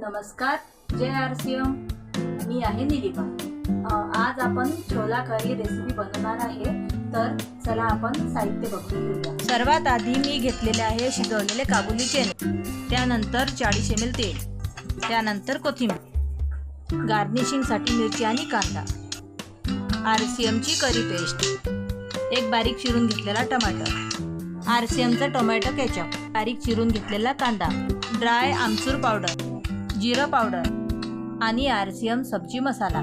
नमस्कार, जय RCM. मी आहे निलिमा. आज आपण छोला करी रेसिपी बनवणार आहे. तर चला आपण साहित्य बघून घेऊया. सर्वात आधी मी घेतलेले आहे शिजवलेले काबुली चणे, त्यानंतर 40 ml तेल, त्यानंतर कोथिंबीर, गार्निशिंगसाठी मिरची आणि कांदा, RCM ची करी पेस्ट, एक बारीक चिरून घेतलेला टमाटर, RCM चा टोमॅटो केचप, बारीक चिरून घेतलेला कांदा, ड्राय आमचूर पावडर, जिरा पावडर आणि RCM सब्जी मसाला,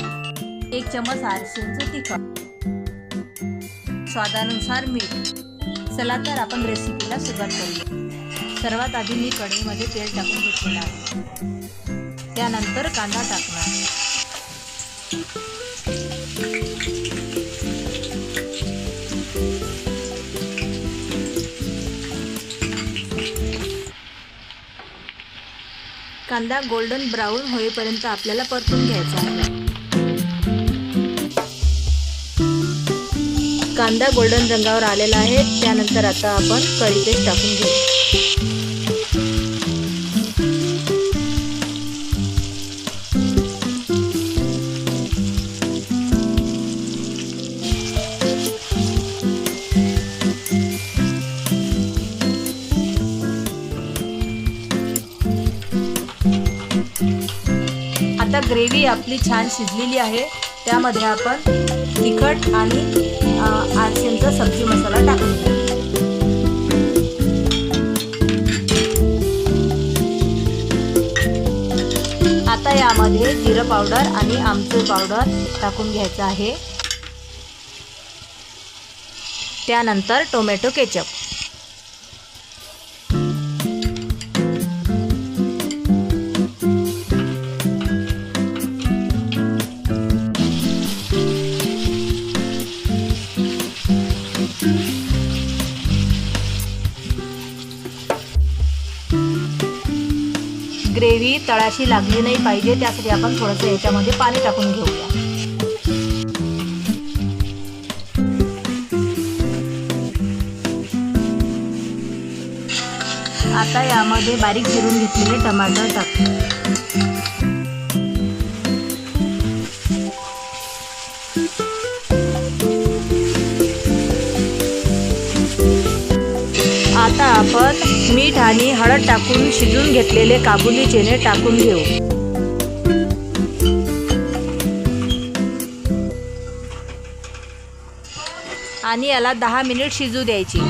1 चमच RCM चं तिखट, स्वादानुसार मीठ. चला तर आपण रेसिपीला सुरुवात करूया. सर्वात आधी मी कढईमध्ये तेल टाकून घेतलेलं आहे, त्यानंतर कांदा टाकणार. कांदा गोल्डन ब्राऊन होईपर्यंत आपल्याला परतून घ्यायचा आहे. कांदा गोल्डन रंगावर आलेला आहे. त्यानंतर आता आपण कढी पेस्ट टाकून घेऊ. आता ग्रेव्ही आपली छान शिजलेली आहे. त्यामध्ये आपण तिखट आणि RCM चा सब्जी मसाला टाकून घेऊ. आता यामध्ये जिरा पावडर आणि आमचूर पावडर टाकून घ्यायचं आहे. त्यानंतर टोमॅटो केचप, ग्रेव्ही तळाशी लागली नाही पाहिजे, त्यासाठी आपण थोडंसं याच्यामध्ये पाणी टाकून घेऊया. आता यामध्ये बारीक चिरून घेतलेले टमाटर टाकू. आता आपण मीठ आणि हळद टाकून शिजून घेतलेले काबुली चणे टाकून घेऊ. आणि याला 10 मिनिट शिजू द्यायची.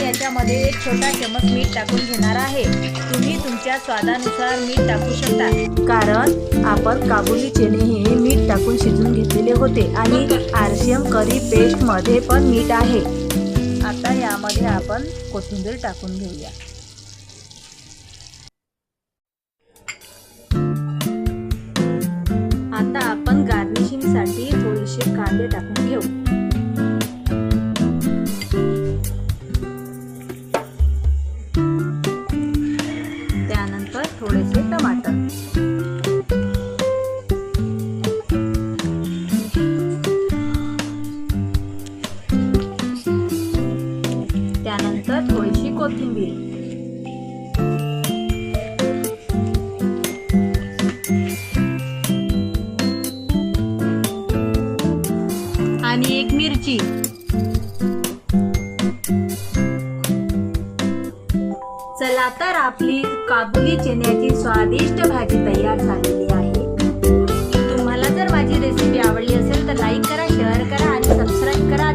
याच्यामध्ये 1 छोटा चमच मीठ टाकून घेणार आहे. तुम्ही तुमच्या स्वादानुसार मीठ टाकू शकता, कारण आपण काबुली चणे हे मीठ टाकून शिजवून घेतलेले होते आणि RCM करी पेस्ट मध्ये पण मीठ आहे. आता यामध्ये आपण कोथिंबीर टाकून घेऊया. आता आपण गार्निशिंग साठी थोडेसे कांदे टाकून घेऊ. थोडेसे टमाटर, त्यानंतर थोडीशी कोथिंबीर, आणि 1 मिरची. चला तर आपली काबुली चण्याची स्वादिष्ट भाजी तयार झालेली आहे. तुम्हाला जर माझी रेसिपी आवडली असेल तर लाईक करा, शेअर करा आणि सबस्क्राईब करा.